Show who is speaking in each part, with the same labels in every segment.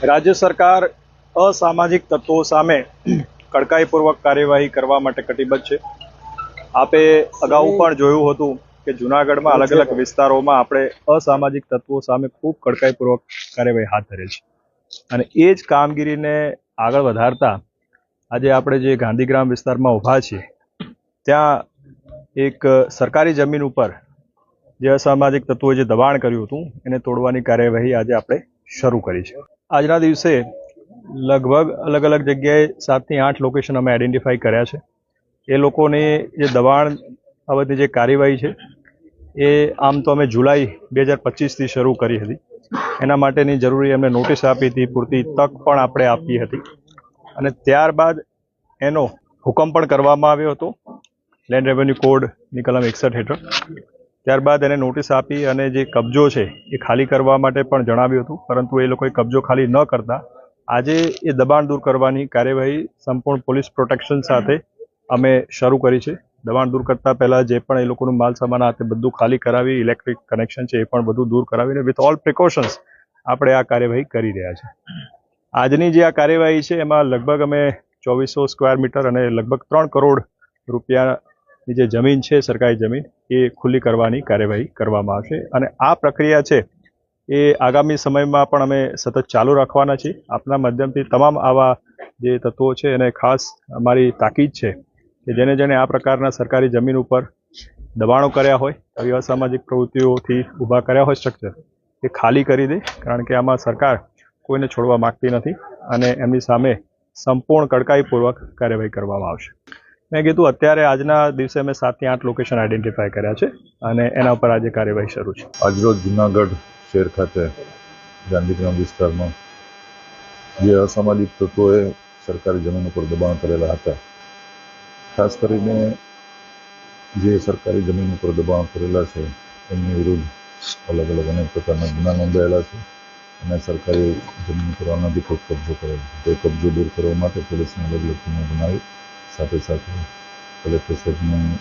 Speaker 1: રાજ્ય સરકાર અસામાજિક તત્વો સામે કડકાઈપૂર્વક કાર્યવાહી કરવા માટે કટિબદ્ધ છે। આપે અગાઉ પણ જોયું હતું કે જૂનાગઢમાં અલગ અલગ વિસ્તારોમાં આપણે અસામાજિક તત્વો સામે ખૂબ કડકાઈપૂર્વક કાર્યવાહી હાથ ધરેલ છે અને એ જ કામગીરીને આગળ વધારતા આજે આપણે જે ગાંધીગ્રામ વિસ્તારમાં ઊભા છીએ ત્યાં એક સરકારી જમીન ઉપર જે અસામાજિક તત્વોએ જે દબાણ કર્યું હતું એને તોડવાની કાર્યવાહી આજે આપણે શરૂ કરી છે। આજના દિવસે લગભગ અલગ અલગ જગ્યાએ 7 થી 8 લોકેશન અમે આઈડેન્ટિફાઈ કર્યા છે। એ લોકોની જે દબાણ બાબતની જે કાર્યવાહી છે એ આમ તો અમે જુલાઈ 2025થી શરૂ કરી હતી। એના માટેની જરૂરી અમને નોટિસ આપી હતી, પૂરતી તક પણ આપણે આપી હતી અને ત્યારબાદ એનો હુકમ પણ કરવામાં આવ્યો હતો લેન્ડ રેવન્યુ કોડની કલમ 61 હેઠળ। ત્યારબાદ એને નોટિસ આપી અને જે કબજો છે એ ખાલી કરવા માટે પણ જણાવ્યું હતું, પરંતુ એ લોકોએ કબજો ખાલી ન કરતા આજે એ દબાણ દૂર કરવાની કાર્યવાહી સંપૂર્ણ પોલીસ પ્રોટેક્શન સાથે અમે શરૂ કરી છે। દબાણ દૂર કરતા પહેલા જે પણ એ લોકોનું માલ સામાન આ તે બધું ખાલી કરાવી, ઇલેક્ટ્રિક કનેક્શન છે એ પણ બધું દૂર કરાવીને વિથ ઓલ પ્રિકોશન્સ આપણે આ કાર્યવાહી કરી રહ્યા છે। આજની જે આ કાર્યવાહી છે એમાં લગભગ અમે 2400 સ્ક્વેર મીટર અને લગભગ 3 કરોડ રૂપિયાની જે જમીન છે સરકારી જમીન એ ખુલ્લી કરવાની કાર્યવાહી કરવામાં આવશે અને આ પ્રક્રિયા છે એ આગામી સમયમાં પણ અમે સતત ચાલુ રાખવાના છીએ। આપના માધ્યમથી તમામ આવા જે તત્વો છે એને ખાસ અમારી તાકીદ છે કે જેને જેને આ પ્રકારના સરકારી જમીન ઉપર દબાણો કર્યા હોય, આવી અસામાજિક પ્રવૃત્તિઓથી ઊભા કર્યા હોય સ્ટ્રક્ચર, એ ખાલી કરી દે, કારણ કે આમાં સરકાર કોઈને છોડવા માંગતી નથી અને એમની સામે સંપૂર્ણ કડકાઈપૂર્વક કાર્યવાહી કરવામાં આવશે। મેં કીધું અત્યારે આજના દિવસે અમે 7 થી 8 લોકેશન આઈડેન્ટિફાઈ કર્યા છે અને એના ઉપર આજે કાર્યવાહી શરૂ છે।
Speaker 2: આજરોજ જૂનાગઢ શહેર ખાતે ગાંધીગ્રામ વિસ્તારમાં જે અસામાજિક તત્વોએ સરકારી જમીન ઉપર દબાણ કરેલા હતા, ખાસ કરીને જે સરકારી જમીન ઉપર દબાણ કરેલા છે એમની વિરુદ્ધ અલગ અલગ અનેક પ્રકારના ગુના નોંધાયેલા છે અને સરકારી જમીન ઉપર અનધિકૃત કબજો કરેલો છે। તે કબજો દૂર કરવા માટે પોલીસને અલગ અલગ ગુનો બનાવી સાથે સાથે કલેક્ટર સાહેબની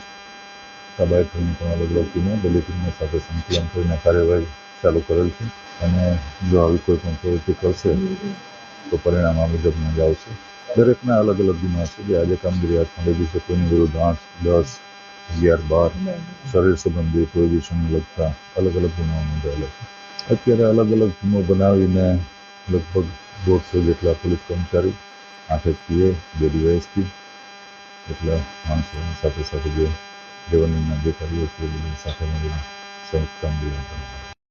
Speaker 2: તાબાયતની પણ અલગ અલગ ટીમો, બધી ટીમો સાથે સંકલન કરીને કાર્યવાહી ચાલુ કરેલ છે અને જો આવી કોઈ પણ પ્રવૃત્તિ કરશે તો પરિણામ આ મુજબનું જ આવશે। દરેકના અલગ અલગ ગુના છે જે આજે કામગીરી હાથમાં લીધી છે। કોઈની વિરુદ્ધ 8, 10, 11, 12 શરીર સંબંધી પ્રોહિબિશનને લગતા અલગ અલગ ગુનાઓ નોંધાયેલા છે। અત્યારે અલગ અલગ ટીમો બનાવીને લગભગ 150 જેટલા પોલીસ કર્મચારી, 8 પીએ, 2 ડીવાયએસપી એટલા માણસોની સાથે સાથે જે રેવન્યુના અધિકારીઓ છે એ સાથે મળીને સંયુક્ત કામગીરી કરવાની